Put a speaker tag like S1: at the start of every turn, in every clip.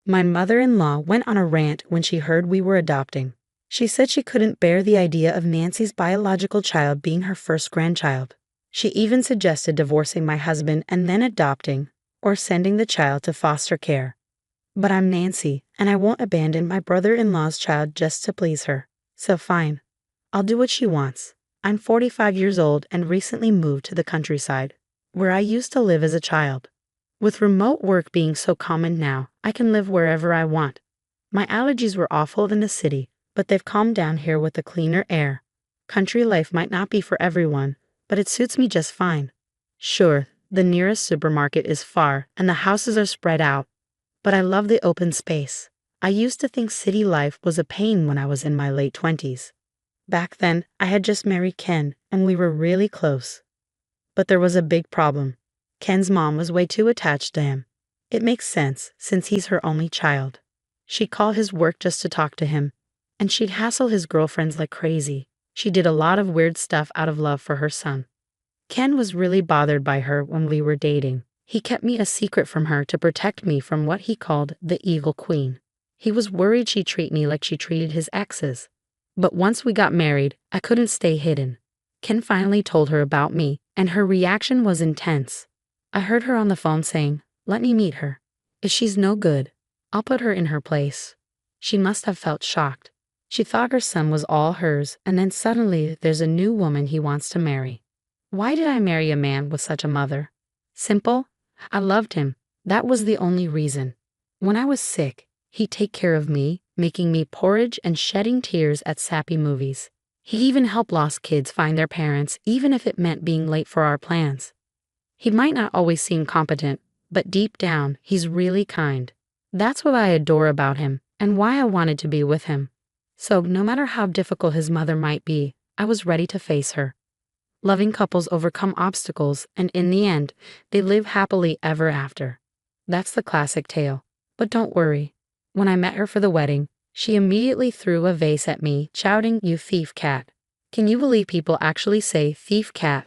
S1: My mother-in-law went on a rant when she heard we were adopting. She said she couldn't bear the idea of Nancy's biological child being her first grandchild. She even suggested divorcing my husband and then adopting, or sending the child to foster care. But I'm Nancy, and I won't abandon my brother-in-law's child just to please her. So fine. I'll do what she wants. I'm 45 years old and recently moved to the countryside, where I used to live as a child. With remote work being so common now, I can live wherever I want. My allergies were awful in the city, but they've calmed down here with the cleaner air. Country life might not be for everyone, but it suits me just fine. Sure, the nearest supermarket is far and the houses are spread out, but I love the open space. I used to think city life was a pain when I was in my late 20s. Back then, I had just married Ken, and we were really close. But there was a big problem. Ken's mom was way too attached to him. It makes sense, since he's her only child. She'd call his work just to talk to him, and she'd hassle his girlfriends like crazy. She did a lot of weird stuff out of love for her son. Ken was really bothered by her when we were dating. He kept me a secret from her to protect me from what he called the evil queen. He was worried she'd treat me like she treated his exes. But once we got married, I couldn't stay hidden. Ken finally told her about me, and her reaction was intense. I heard her on the phone saying, "Let me meet her. If she's no good, I'll put her in her place." She must have felt shocked. She thought her son was all hers, and then suddenly there's a new woman he wants to marry. Why did I marry a man with such a mother? Simple. I loved him. That was the only reason. When I was sick, he'd take care of me, making me porridge and shedding tears at sappy movies. He even helped lost kids find their parents, even if it meant being late for our plans. He might not always seem competent, but deep down, he's really kind. That's what I adore about him, and why I wanted to be with him. So no matter how difficult his mother might be, I was ready to face her. Loving couples overcome obstacles, and in the end, they live happily ever after. That's the classic tale. But don't worry. When I met her for the wedding, she immediately threw a vase at me, shouting, "You thief cat." Can you believe people actually say thief cat?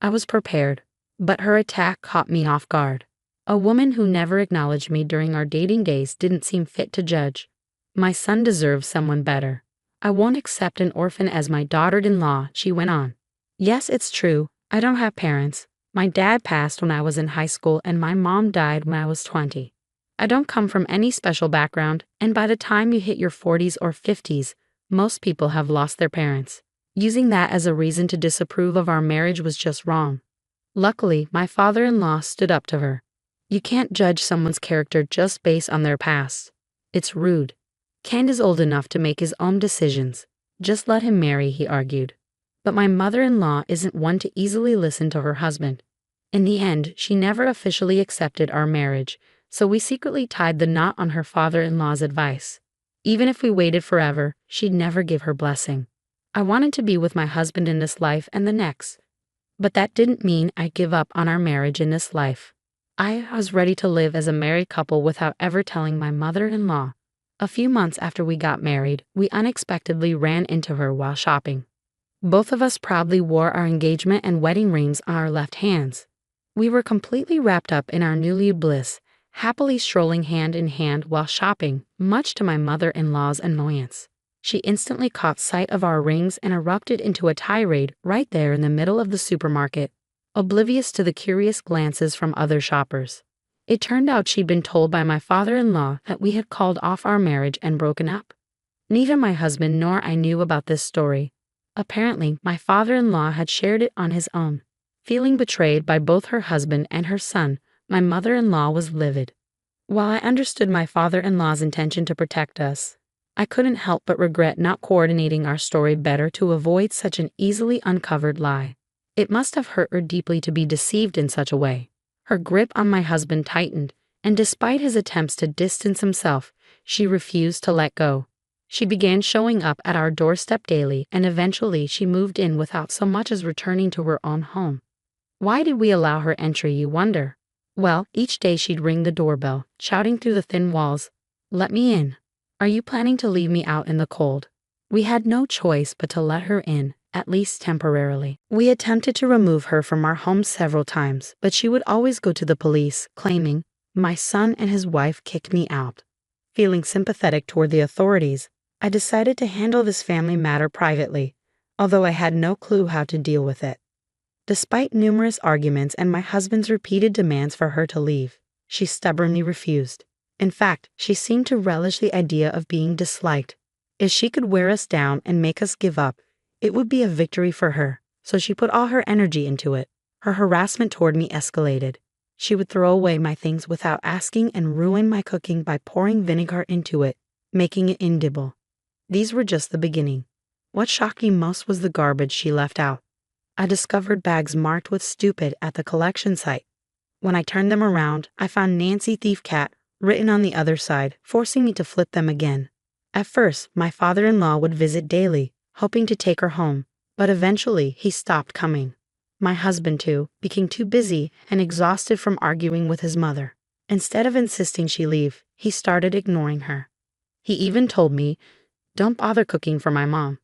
S1: I was prepared, but her attack caught me off guard. A woman who never acknowledged me during our dating days didn't seem fit to judge. My son deserves someone better. I won't accept an orphan as my daughter-in-law, she went on. Yes, it's true. I don't have parents. My dad passed when I was in high school and my mom died when I was 20. I don't come from any special background, and by the time you hit your 40s or 50s, most people have lost their parents. Using that as a reason to disapprove of our marriage was just wrong. Luckily, my father-in-law stood up to her. You can't judge someone's character just based on their past. It's rude. Ken is old enough to make his own decisions. Just let him marry, he argued. But my mother-in-law isn't one to easily listen to her husband. In the end, she never officially accepted our marriage, so we secretly tied the knot on her father-in-law's advice. Even if we waited forever, she'd never give her blessing. I wanted to be with my husband in this life and the next. But that didn't mean I'd give up on our marriage in this life. I was ready to live as a married couple without ever telling my mother-in-law. A few months after we got married, we unexpectedly ran into her while shopping. Both of us proudly wore our engagement and wedding rings on our left hands. We were completely wrapped up in our newly bliss, happily strolling hand in hand while shopping, much to my mother-in-law's annoyance. She instantly caught sight of our rings and erupted into a tirade right there in the middle of the supermarket, oblivious to the curious glances from other shoppers. It turned out she'd been told by my father-in-law that we had called off our marriage and broken up. Neither my husband nor I knew about this story. Apparently, my father-in-law had shared it on his own. Feeling betrayed by both her husband and her son, my mother-in-law was livid. While I understood my father-in-law's intention to protect us, I couldn't help but regret not coordinating our story better to avoid such an easily uncovered lie. It must have hurt her deeply to be deceived in such a way. Her grip on my husband tightened, and despite his attempts to distance himself, she refused to let go. She began showing up at our doorstep daily, and eventually she moved in without so much as returning to her own home. Why did we allow her entry, you wonder? Well, each day she'd ring the doorbell, shouting through the thin walls, "Let me in. Are you planning to leave me out in the cold?" We had no choice but to let her in, at least temporarily. We attempted to remove her from our home several times, but she would always go to the police, claiming, "My son and his wife kicked me out." Feeling sympathetic toward the authorities, I decided to handle this family matter privately, although I had no clue how to deal with it. Despite numerous arguments and my husband's repeated demands for her to leave, she stubbornly refused. In fact, she seemed to relish the idea of being disliked. If she could wear us down and make us give up, it would be a victory for her, so she put all her energy into it. Her harassment toward me escalated. She would throw away my things without asking and ruin my cooking by pouring vinegar into it, making it inedible. These were just the beginning. What shocked me most was the garbage she left out. I discovered bags marked with stupid at the collection site. When I turned them around, I found Nancy Thief Cat written on the other side, forcing me to flip them again. At first, my father-in-law would visit daily, hoping to take her home, but eventually he stopped coming. My husband, too, became too busy and exhausted from arguing with his mother. Instead of insisting she leave, he started ignoring her. He even told me, "Don't bother cooking for my mom.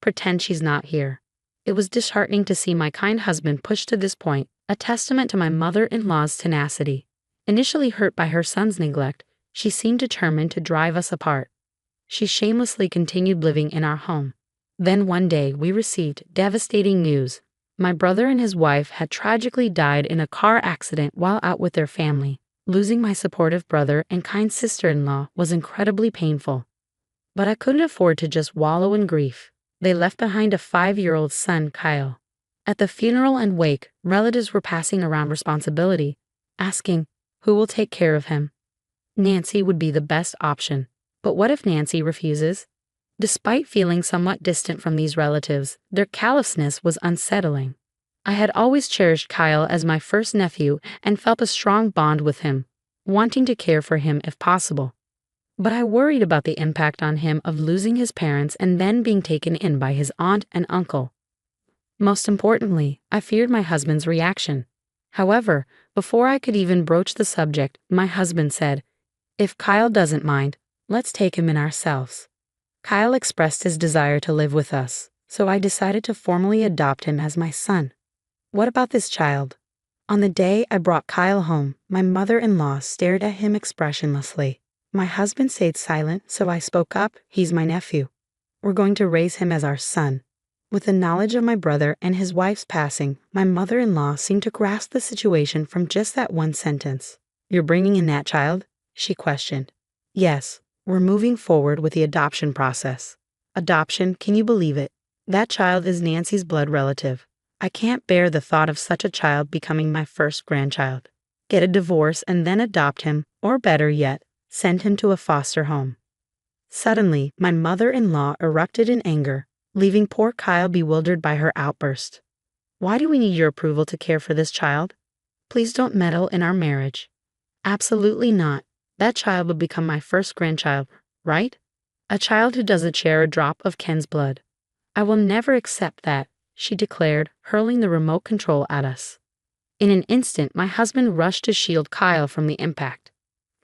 S1: Pretend she's not here." It was disheartening to see my kind husband pushed to this point, a testament to my mother-in-law's tenacity. Initially hurt by her son's neglect, she seemed determined to drive us apart. She shamelessly continued living in our home. Then one day we received devastating news. My brother and his wife had tragically died in a car accident while out with their family. Losing my supportive brother and kind sister-in-law was incredibly painful. But I couldn't afford to just wallow in grief. They left behind a 5-year-old son, Kyle. At the funeral and wake, relatives were passing around responsibility, asking, who will take care of him? Nancy would be the best option. But what if Nancy refuses? Despite feeling somewhat distant from these relatives, their callousness was unsettling. I had always cherished Kyle as my first nephew and felt a strong bond with him, wanting to care for him if possible. But I worried about the impact on him of losing his parents and then being taken in by his aunt and uncle. Most importantly, I feared my husband's reaction. However, before I could even broach the subject, my husband said, "If Kyle doesn't mind, let's take him in ourselves." Kyle expressed his desire to live with us, so I decided to formally adopt him as my son. What about this child? On the day I brought Kyle home, my mother-in-law stared at him expressionlessly. My husband stayed silent, so I spoke up. "He's my nephew. We're going to raise him as our son." With the knowledge of my brother and his wife's passing, my mother-in-law seemed to grasp the situation from just that one sentence. "You're bringing in that child?" she questioned. "Yes, we're moving forward with the adoption process." Adoption, can you believe it? That child is Nancy's blood relative. I can't bear the thought of such a child becoming my first grandchild. Get a divorce and then adopt him, or better yet, send him to a foster home. Suddenly, my mother-in-law erupted in anger, leaving poor Kyle bewildered by her outburst. "Why do we need your approval to care for this child? Please don't meddle in our marriage." "Absolutely not. That child will become my first grandchild, right? A child who doesn't share a drop of Ken's blood. I will never accept that," she declared, hurling the remote control at us. In an instant, my husband rushed to shield Kyle from the impact.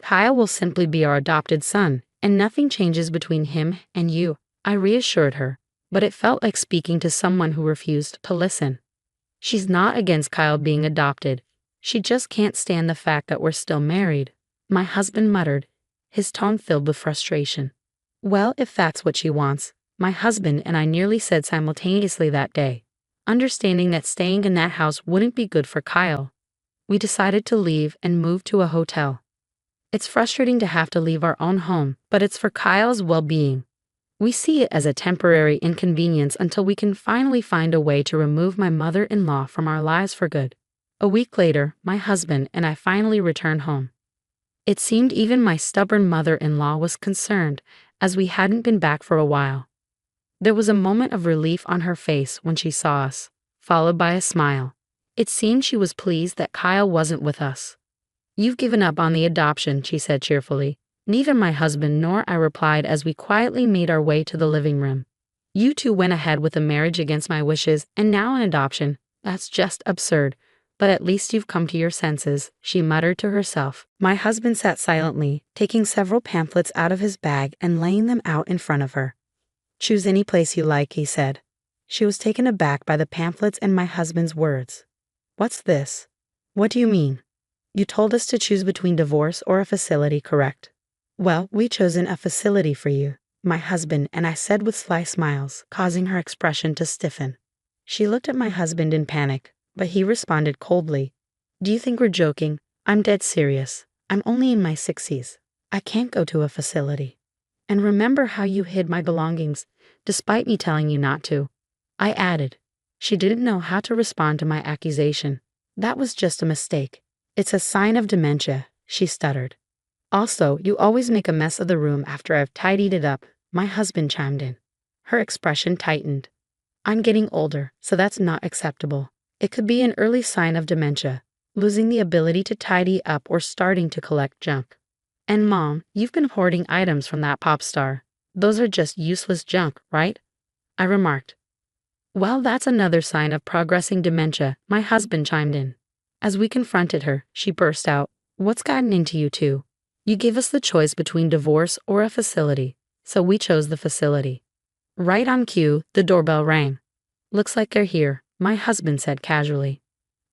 S1: "Kyle will simply be our adopted son, and nothing changes between him and you," I reassured her, but it felt like speaking to someone who refused to listen. "She's not against Kyle being adopted. She just can't stand the fact that we're still married," my husband muttered, his tone filled with frustration. "Well, if that's what she wants," my husband and I nearly said simultaneously that day, understanding that staying in that house wouldn't be good for Kyle. We decided to leave and move to a hotel. It's frustrating to have to leave our own home, but it's for Kyle's well-being. We see it as a temporary inconvenience until we can finally find a way to remove my mother-in-law from our lives for good. A week later, my husband and I finally returned home. It seemed even my stubborn mother-in-law was concerned, as we hadn't been back for a while. There was a moment of relief on her face when she saw us, followed by a smile. It seemed she was pleased that Kyle wasn't with us. "You've given up on the adoption," she said cheerfully. Neither my husband nor I replied as we quietly made our way to the living room. "You two went ahead with a marriage against my wishes, and now an adoption. That's just absurd. But at least you've come to your senses," she muttered to herself. My husband sat silently, taking several pamphlets out of his bag and laying them out in front of her. "Choose any place you like," he said. She was taken aback by the pamphlets and my husband's words. "What's this?" "What do you mean?" "You told us to choose between divorce or a facility, correct?" Well, we chosen a facility for you, my husband and I said with sly smiles, causing her expression to stiffen. She looked at my husband in panic, but he responded coldly. Do you think we're joking? I'm dead serious. I'm only in my 60s. I can't go to a facility. And remember how you hid my belongings, despite me telling you not to. I added. She didn't know how to respond to my accusation. That was just a mistake. It's a sign of dementia, she stuttered. Also, you always make a mess of the room after I've tidied it up, my husband chimed in. Her expression tightened. I'm getting older, so that's not acceptable. It could be an early sign of dementia, losing the ability to tidy up or starting to collect junk. And Mom, you've been hoarding items from that pop star. Those are just useless junk, right? I remarked. Well, that's another sign of progressing dementia, my husband chimed in. As we confronted her, she burst out, What's gotten into you two? You gave us the choice between divorce or a facility, so we chose the facility. Right on cue, the doorbell rang. Looks like they're here, my husband said casually.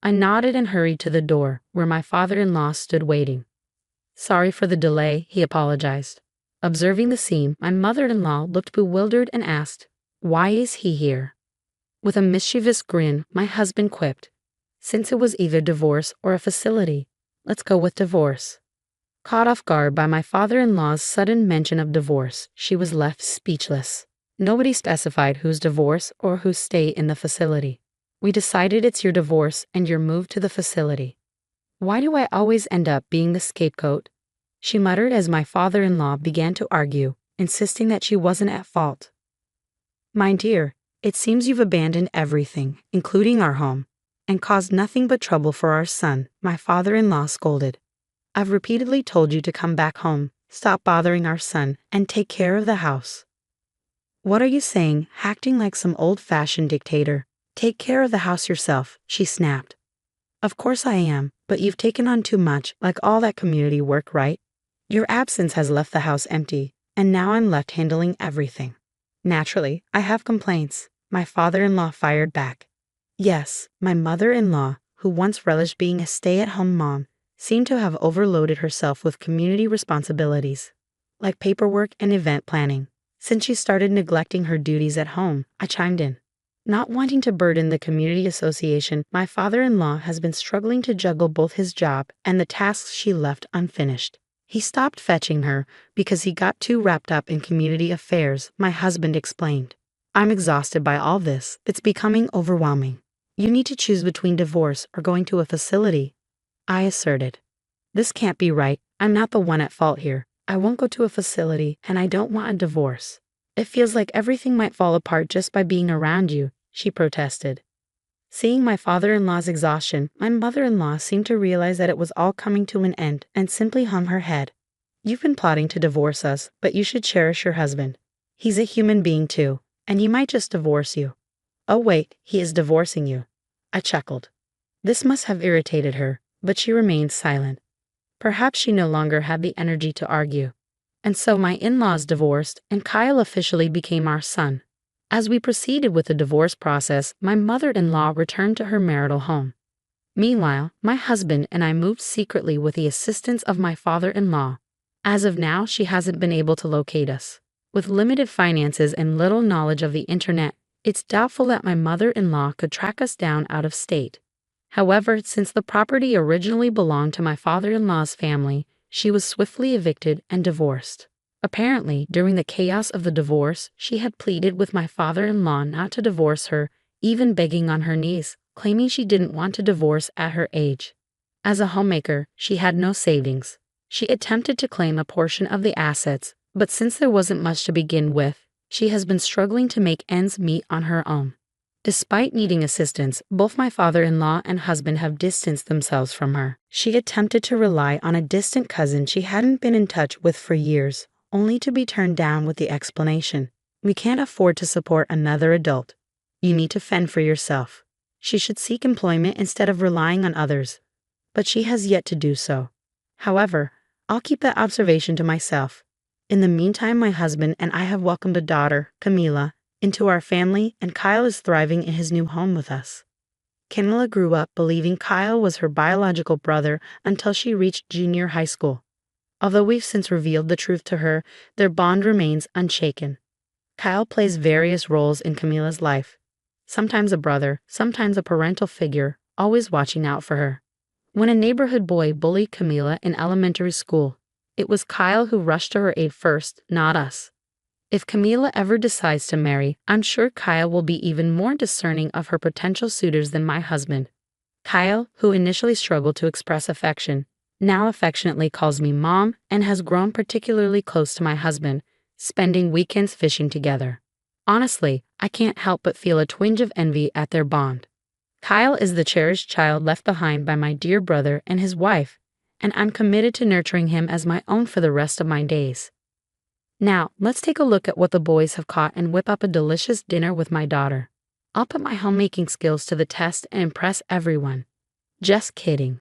S1: I nodded and hurried to the door, where my father-in-law stood waiting. Sorry for the delay, he apologized. Observing the scene, my mother-in-law looked bewildered and asked, Why is he here? With a mischievous grin, my husband quipped, Since it was either divorce or a facility, let's go with divorce. Caught off guard by my father-in-law's sudden mention of divorce, she was left speechless. Nobody specified whose divorce or whose stay in the facility. We decided it's your divorce and your move to the facility. Why do I always end up being the scapegoat? She muttered as my father-in-law began to argue, insisting that she wasn't at fault. My dear, it seems you've abandoned everything, including our home, and caused nothing but trouble for our son, my father-in-law scolded. I've repeatedly told you to come back home, stop bothering our son, and take care of the house. What are you saying, acting like some old-fashioned dictator? Take care of the house yourself, she snapped. Of course I am, but you've taken on too much, like all that community work, right? Your absence has left the house empty, and now I'm left handling everything. Naturally, I have complaints, my father-in-law fired back. Yes, my mother-in-law, who once relished being a stay-at-home mom, seemed to have overloaded herself with community responsibilities, like paperwork and event planning. Since she started neglecting her duties at home, I chimed in. Not wanting to burden the community association, my father-in-law has been struggling to juggle both his job and the tasks she left unfinished. He stopped fetching her because he got too wrapped up in community affairs, my husband explained. I'm exhausted by all this. It's becoming overwhelming. You need to choose between divorce or going to a facility, I asserted. This can't be right. I'm not the one at fault here. I won't go to a facility, and I don't want a divorce. It feels like everything might fall apart just by being around you, she protested. Seeing my father-in-law's exhaustion, my mother-in-law seemed to realize that it was all coming to an end and simply hung her head. You've been plotting to divorce us, but you should cherish your husband. He's a human being too, and he might just divorce you. Oh wait, he is divorcing you. I chuckled. This must have irritated her, but she remained silent. Perhaps she no longer had the energy to argue. And so my in-laws divorced, and Kyle officially became our son. As we proceeded with the divorce process, my mother-in-law returned to her marital home. Meanwhile, my husband and I moved secretly with the assistance of my father-in-law. As of now, she hasn't been able to locate us. With limited finances and little knowledge of the internet, it's doubtful that my mother-in-law could track us down out of state. However, since the property originally belonged to my father-in-law's family, she was swiftly evicted and divorced. Apparently, during the chaos of the divorce, she had pleaded with my father-in-law not to divorce her, even begging on her knees, claiming she didn't want to divorce at her age. As a homemaker, she had no savings. She attempted to claim a portion of the assets, but since there wasn't much to begin with, she has been struggling to make ends meet on her own. Despite needing assistance, both my father-in-law and husband have distanced themselves from her. She attempted to rely on a distant cousin she hadn't been in touch with for years, only to be turned down with the explanation, "We can't afford to support another adult. You need to fend for yourself." She should seek employment instead of relying on others, but she has yet to do so. However, I'll keep that observation to myself. In the meantime, my husband and I have welcomed a daughter, Camila, into our family, and Kyle is thriving in his new home with us. Camila grew up believing Kyle was her biological brother until she reached junior high school. Although we've since revealed the truth to her, their bond remains unshaken. Kyle plays various roles in Camila's life. Sometimes a brother, sometimes a parental figure, always watching out for her. When a neighborhood boy bullied Camila in elementary school, it was Kyle who rushed to her aid first, not us. If Camila ever decides to marry, I'm sure Kyle will be even more discerning of her potential suitors than my husband. Kyle, who initially struggled to express affection, now affectionately calls me mom and has grown particularly close to my husband, spending weekends fishing together. Honestly, I can't help but feel a twinge of envy at their bond. Kyle is the cherished child left behind by my dear brother and his wife, and I'm committed to nurturing him as my own for the rest of my days. Now, let's take a look at what the boys have caught and whip up a delicious dinner with my daughter. I'll put my homemaking skills to the test and impress everyone. Just kidding.